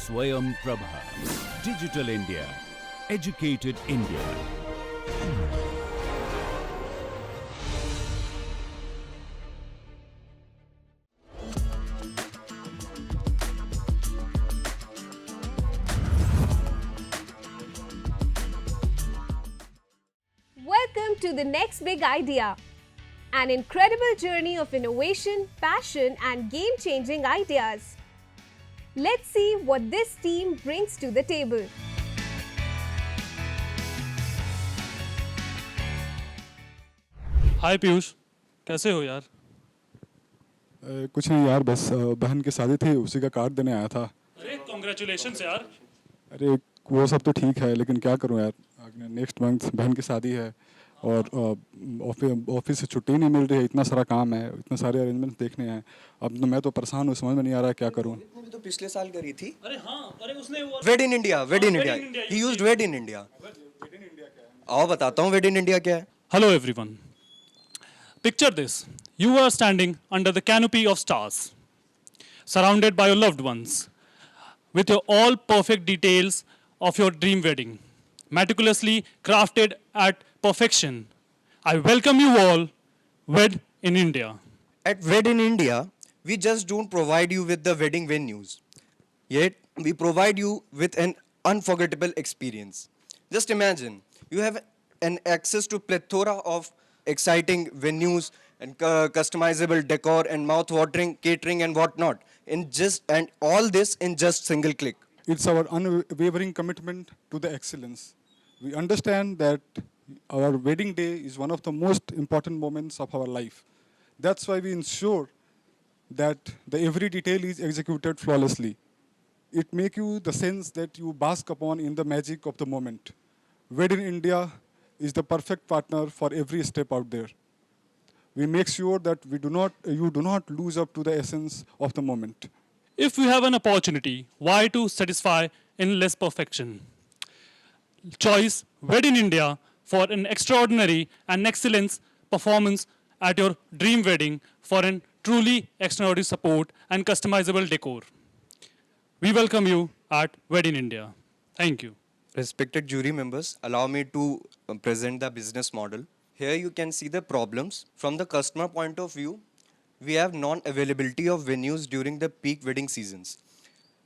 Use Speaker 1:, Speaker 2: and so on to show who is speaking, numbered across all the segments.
Speaker 1: Swayam Prabha. Digital India. Educated India.
Speaker 2: Welcome to the next big idea. An incredible journey of innovation, passion, and game-changing ideas. Let's see what this team brings to the table.
Speaker 3: हाय पीयूष, कैसे हो यार?
Speaker 4: कुछ नहीं यार, बस बहन की शादी थी, उसी का कार्ड देने आया था।
Speaker 3: अरे कॉन्ग्रेचुलेशंस यार।
Speaker 4: अरे वो सब तो ठीक है, लेकिन क्या करूं यार, नेक्स्ट मंथ बहन की शादी है और ऑफिस से छुट्टी नहीं मिल रही है। इतना सारा काम है, इतने सारे अरेंजमेंट्स देखने हैं। अब तो मैं तो परेशान हूँ, समझ में नहीं आ रहा है क्या करूँ।
Speaker 5: भी तो पिछले साल करी थी।
Speaker 3: अरे हाँ, अरे उसने वो
Speaker 5: वेड इन इंडिया ही यूज्ड वेड इन इंडिया। आओ बताता हूँ वेड इन इंडिया क्या है।
Speaker 3: Hello everyone, picture this, you are standing under the canopy of stars, surrounded by your loved ones, with your all perfect details of your dream wedding, meticulously crafted at perfection. I welcome you all, Wed in India.
Speaker 5: At Wed in India, we just don't provide you with the wedding venues. Yet, we provide you with an unforgettable experience. Just imagine, you have an access to plethora of exciting venues and customizable decor and mouth-watering catering and whatnot. And all this in just single click.
Speaker 4: It's our unwavering commitment to the excellence. We understand that our wedding day is one of the most important moments of our life. That's why we ensure that the every detail is executed flawlessly. It makes you the sense that you bask upon in the magic of the moment. Wed in India is the perfect partner for every step out there. We make sure that you do not lose up to the essence of the moment.
Speaker 3: If we have an opportunity, why to satisfy in less perfection? Choice Wed in India for an extraordinary and excellence performance at your dream wedding for an truly extraordinary support and customizable decor. We welcome you at Wed in India. Thank you.
Speaker 5: Respected jury members, allow me to present the business model. Here you can see the problems. From the customer point of view, we have non-availability of venues during the peak wedding seasons.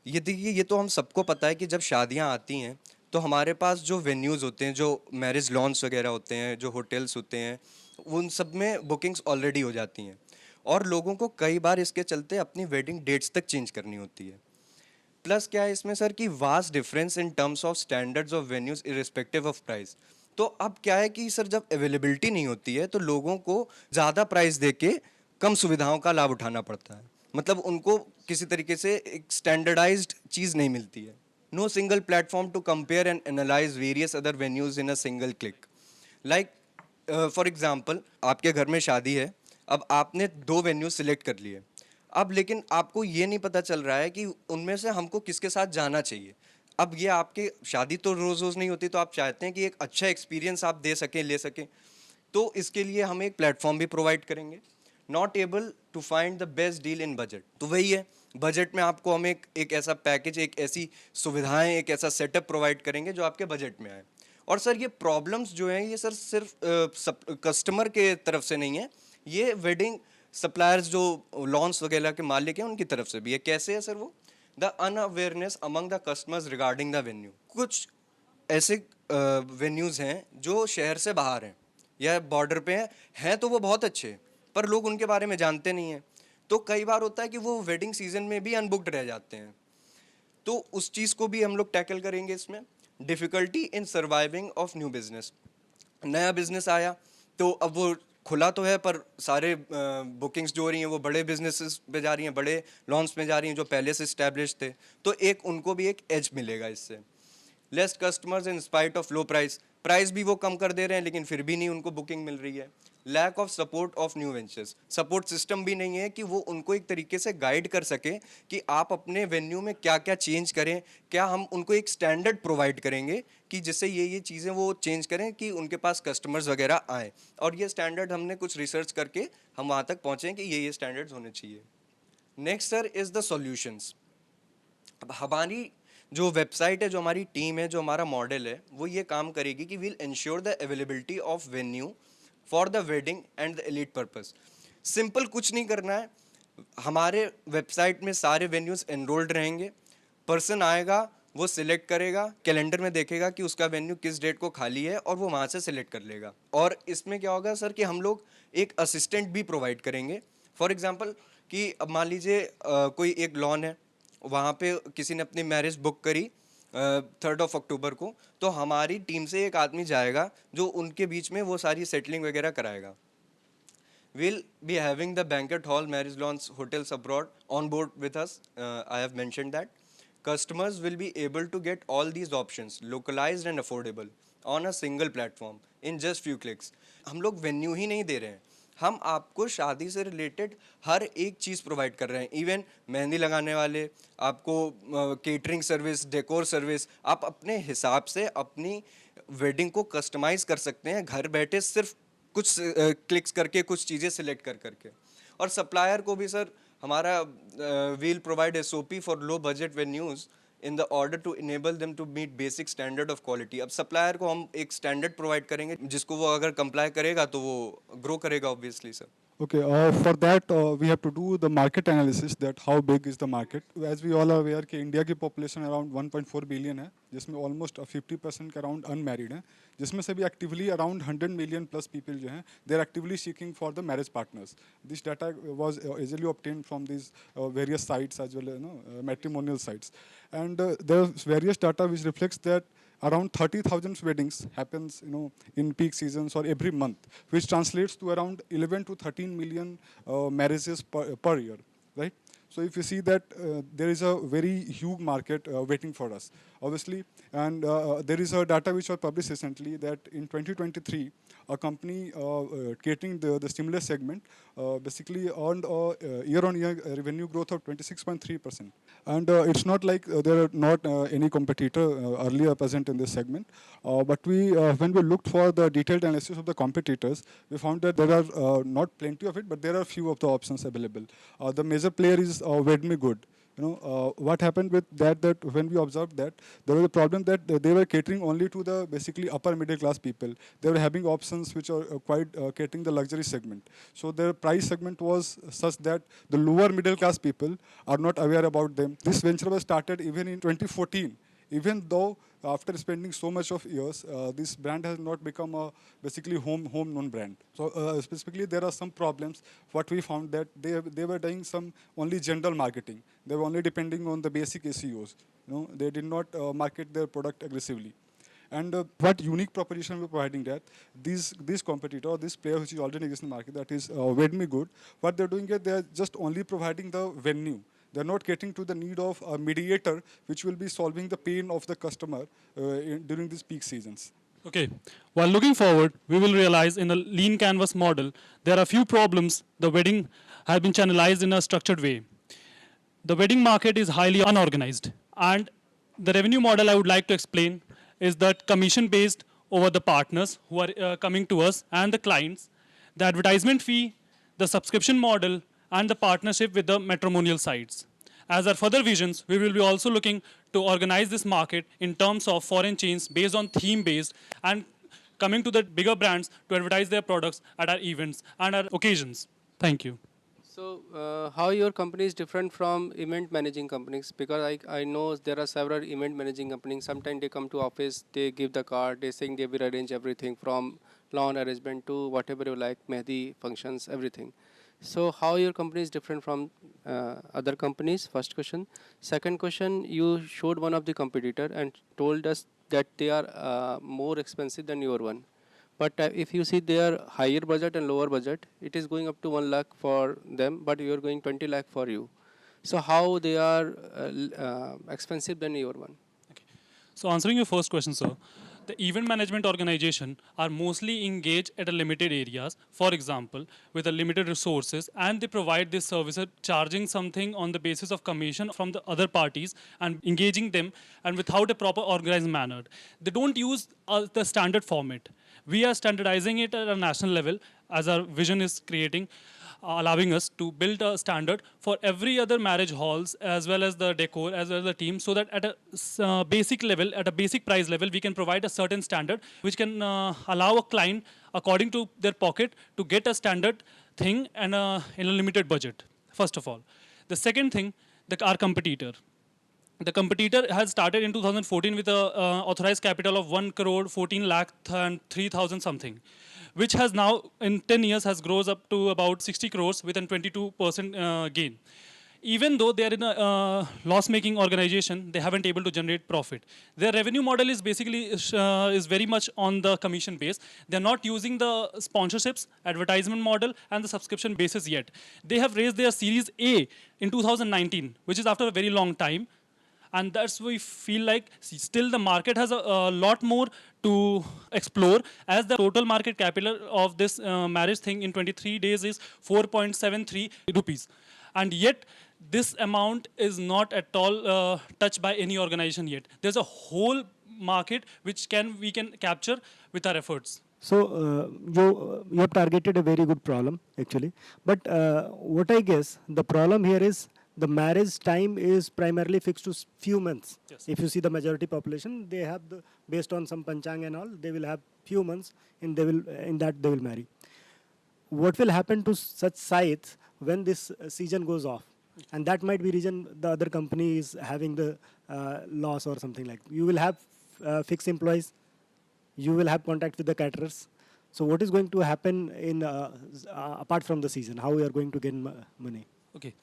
Speaker 5: ये देखिए, ये तो हम सबको पता है कि जब शादियां आती हैं तो हमारे पास जो वेन्यूज़ होते हैं, जो मैरिज लॉन्स वगैरह होते हैं, जो होटल्स होते हैं, उन सब में बुकिंग्स ऑलरेडी हो जाती हैं और लोगों को कई बार इसके चलते अपनी वेडिंग डेट्स तक चेंज करनी होती है। प्लस क्या है इसमें सर कि vast difference in terms of standards of venues irrespective of price. तो अब क्या है कि सर जब अवेलेबिलिटी नहीं होती है तो लोगों को ज़्यादा प्राइस दे के कम सुविधाओं का लाभ उठाना पड़ता है। मतलब उनको किसी तरीके से एक स्टैंडर्डाइज्ड चीज़ नहीं मिलती है। No single platform to compare and analyse various other venues in a single click. Like for example, आपके घर में शादी है, अब आपने 2 वेन्यू सिलेक्ट कर लिए, अब लेकिन आपको ये नहीं पता चल रहा है कि उनमें से हमको किसके साथ जाना चाहिए। अब ये आपके शादी तो रोज़ रोज़ नहीं होती, तो आप चाहते हैं कि एक अच्छा एक्सपीरियंस आप दे सकें, ले सकें, तो इसके लिए हम एक प्लेटफॉर्म भी प्रोवाइड करेंगे। Not able to find the best deal in budget, तो वही है, बजट में आपको हम एक ऐसा पैकेज, एक ऐसी सुविधाएं, एक ऐसा सेटअप प्रोवाइड करेंगे जो आपके बजट में आए। और सर ये प्रॉब्लम्स जो हैं ये सर सिर्फ कस्टमर के तरफ से नहीं है, ये वेडिंग सप्लायर्स जो लॉन्स वगैरह के मालिक हैं उनकी तरफ से भी है। कैसे है सर वो? The unawareness among the customers regarding the venue. कुछ ऐसे वेन्यूज़ हैं जो शहर से बाहर हैं या बॉर्डर पे हैं तो वो बहुत अच्छे, पर लोग उनके बारे में जानते नहीं हैं। तो कई बार होता है कि वो वेडिंग सीजन में भी अनबुक्ड रह जाते हैं, तो उस चीज़ को भी हम लोग टैकल करेंगे इसमें। Difficulty in surviving of new business. नया बिजनेस आया तो अब वो खुला तो है, पर सारे बुकिंग्स जो हो रही हैं वो बड़े बिजनेसेस पे जा रही हैं, बड़े लॉन्च में जा रही हैं जो पहले से इस्टेब्लिश थे, तो एक उनको भी एक एज मिलेगा इससे। Less customers in spite of low price, price भी वो कम कर दे रहे हैं लेकिन फिर भी नहीं उनको बुकिंग मिल रही है। Lack of support of new ventures, support system भी नहीं है कि वो उनको एक तरीके से गाइड कर सके कि आप अपने वेन्यू में क्या क्या चेंज करें, क्या हम उनको एक स्टैंडर्ड प्रोवाइड करेंगे कि जिससे ये चीज़ें वो चेंज करें कि उनके पास कस्टमर्स वगैरह आए। और ये स्टैंडर्ड हमने कुछ रिसर्च करके हम वहाँ तक पहुँचे कि ये स्टैंडर्ड्स होने चाहिए। Next sir is the solutions. अब हमारी जो वेबसाइट है, जो हमारी टीम है, जो हमारा मॉडल है, वो ये काम करेगी कि we'll ensure the availability of venue for the wedding and the elite purpose. Simple कुछ नहीं करना है, हमारे वेबसाइट में सारे वेन्यूज़ एनरोल्ड रहेंगे, पर्सन आएगा, वो सिलेक्ट करेगा, कैलेंडर में देखेगा कि उसका वेन्यू किस डेट को खाली है और वो वहाँ से सिलेक्ट कर लेगा। और इसमें क्या होगा सर कि हम लोग एक असिस्टेंट भी प्रोवाइड करेंगे। फॉर एग्जांपल कि अब मान लीजिए कोई एक लॉन है, वहाँ पे किसी ने अपनी मैरिज बुक करी 3 अक्टूबर को, तो हमारी टीम से एक आदमी जाएगा जो उनके बीच में वो सारी सेटलिंग वगैरह कराएगा। We'll be having the banquet hall, marriage lawns, hotels abroad on board with us. I have mentioned that. Customers will be able to get all these options, localized and affordable, on a single platform in just few clicks. हम लोग venue ही नहीं दे रहे हैं, हम आपको शादी से related हर एक चीज़ प्रोवाइड कर रहे हैं। इवन मेहंदी लगाने वाले, आपको केटरिंग सर्विस, डेकोर सर्विस, आप अपने हिसाब से अपनी वेडिंग को कस्टमाइज़ कर सकते हैं घर बैठे, सिर्फ कुछ क्लिक्स करके, कुछ चीज़ें सिलेक्ट कर करके। और सप्लायर को भी सर हमारा we'll provide SOP for low budget venues in the order to enable them to meet basic standard of quality. अब सप्लायर को हम एक स्टैंडर्ड प्रोवाइड करेंगे जिसको वो अगर कंप्लाई करेगा तो वो ग्रो करेगा obviously sir.
Speaker 4: Okay, for that we have to do the market analysis, that how big is the market. As we all are aware कि इंडिया की population around 1.4 billion है, जिसमें almost 50% के around unmarried हैं, जिसमें से भी actively around 100 million plus people जो हैं, they are actively seeking for the marriage partners. This data was easily obtained from these various sites as well, matrimonial sites, and there are various data which reflects that around 30,000 weddings happens, in peak seasons or every month, which translates to around 11 to 13 million marriages per year, right? So if you see that there is a very huge market waiting for us, obviously, and there is a data which was published recently that in 2023, a company catering the stimulus segment basically earned a year-on-year revenue growth of 26.3%. And it's not like there are not any competitor earlier present in this segment, but when we looked for the detailed analysis of the competitors, we found that there are not plenty of it, but there are few of the options available. The major player is Wedme Good. What happened with that when we observed that, there was a problem that they were catering only to the basically upper middle class people. They were having options which are quite catering the luxury segment. So their price segment was such that the lower middle class people are not aware about them. This venture was started even in 2014. Even though after spending so much of years, this brand has not become a basically home known brand. So specifically, there are some problems. What we found that they were doing some only general marketing. They were only depending on the basic SEOs. They did not market their product aggressively. And what unique proposition we're providing that this competitor, this player which is already existing in the market, that is Wedme Good, what they're doing is they're just only providing the venue. They're not getting to the need of a mediator which will be solving the pain of the customer during these peak seasons.
Speaker 3: Okay. While looking forward, we will realize in a lean canvas model, there are few problems the wedding has been channelized in a structured way. The wedding market is highly unorganized, and the revenue model I would like to explain is that commission based over the partners who are coming to us and the clients, the advertisement fee, the subscription model, and the partnership with the matrimonial sites. As our further visions, we will be also looking to organize this market in terms of foreign chains based on theme based and coming to the bigger brands to advertise their products at our events and our occasions. Thank you.
Speaker 6: So how your company is different from event managing companies? Because I know there are several event managing companies. Sometimes they come to office, they give the card, they saying they will arrange everything from lawn arrangement to whatever you like, mehdi functions, everything. So how your company is different from other companies? First question. Second question, you showed one of the competitor and told us that they are more expensive than your one. But if you see their higher budget and lower budget, it is going up to 1 lakh for them, but you are going 20 lakh for you. So how they are expensive than your one?
Speaker 3: Okay. So answering your first question, sir, the event management organization are mostly engaged at a limited areas, for example, with a limited resources, and they provide this service charging something on the basis of commission from the other parties and engaging them and without a proper organized manner. They don't use the standard format. We are standardizing it at a national level as our vision is creating. allowing us to build a standard for every other marriage halls as well as the decor as well as the team, so that at a basic level, at a basic price level, we can provide a certain standard which can allow a client according to their pocket to get a standard thing and in a limited budget, first of all. The second thing, our competitor. The competitor has started in 2014 with a authorized capital of 1 crore 14 lakh and 3,000 something, which has now in 10 years has grows up to about 60 crores with a 22% gain. Even though they are in a loss-making organization, they haven't able to generate profit. Their revenue model is basically is very much on the commission base. They're not using the sponsorships, advertisement model, and the subscription basis yet. They have raised their Series A in 2019, which is after a very long time. And that's why we feel like still the market has a lot more to explore, as the total market capital of this marriage thing in 23 days is 4.73 rupees. And yet, this amount is not at all touched by any organization yet. There's a whole market which we can capture with our efforts.
Speaker 7: So you have targeted a very good problem actually, but what I guess the problem here is the marriage time is primarily fixed to few months.
Speaker 3: Yes.
Speaker 7: If you see the majority population, they have based on some panchang and all, they will have few months and in that they will marry. What will happen to such sites when this season goes off? And that might be reason the other company is having the loss or something like. You will have fixed employees. You will have contact with the caterers. So what is going to happen in apart from the season? How we are going to gain money?
Speaker 3: Okay.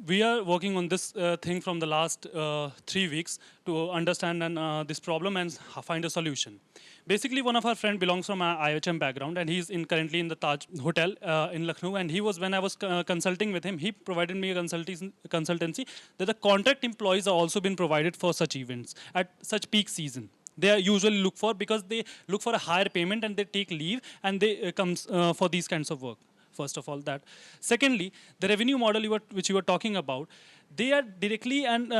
Speaker 3: We are working on this thing from the last 3 weeks to understand this problem and find a solution. Basically, one of our friends belongs from an IIT background, and he's currently in the Taj Hotel in Lucknow. And he was, when I was consulting with him, he provided me a consultancy that the contract employees are also been provided for such events at such peak season. They are usually look for, because they look for a higher payment and they take leave and they comes for these kinds of work. First of all, that. Secondly, the revenue model which you were talking about, they are directly and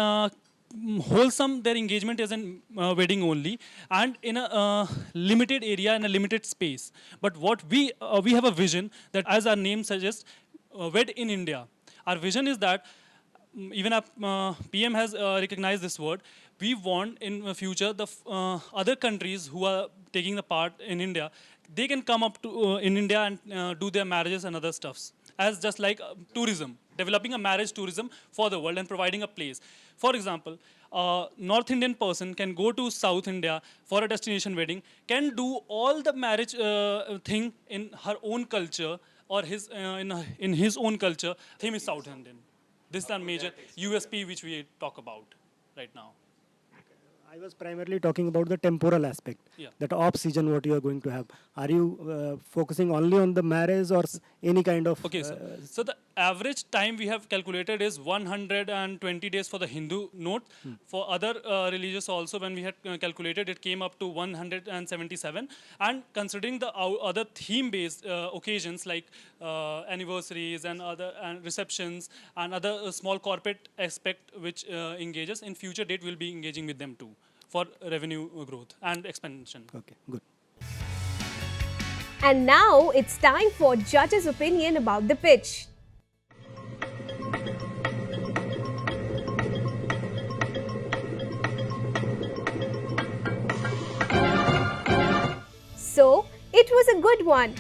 Speaker 3: wholesome. Their engagement is in wedding only and in a limited area and a limited space. But what we have a vision that, as our name suggests, wed in India. Our vision is that even our PM has recognized this word. We want in the future the other countries who are taking the part in India, they can come up to in India and do their marriages and other stuffs. As just like tourism, developing a marriage tourism for the world and providing a place. For example, a North Indian person can go to South India for a destination wedding, can do all the marriage thing in her own culture or in his own culture. Theme is South Indian. This is our major USP which we talk about right now.
Speaker 7: I was primarily talking about the temporal aspect, that off-season what you are going to have. Are you focusing only on the marriage or any kind of...
Speaker 3: Okay, so the average time we have calculated is 120 days for the Hindu note. For other religious also, when we had calculated, it came up to 177. And considering the other theme-based occasions like anniversaries and other receptions and other small corporate aspect which engages, in future date we'll be engaging with them too for revenue growth and expansion.
Speaker 7: Okay, good.
Speaker 2: And now it's time for judges' opinion about the pitch. So, it was a good one.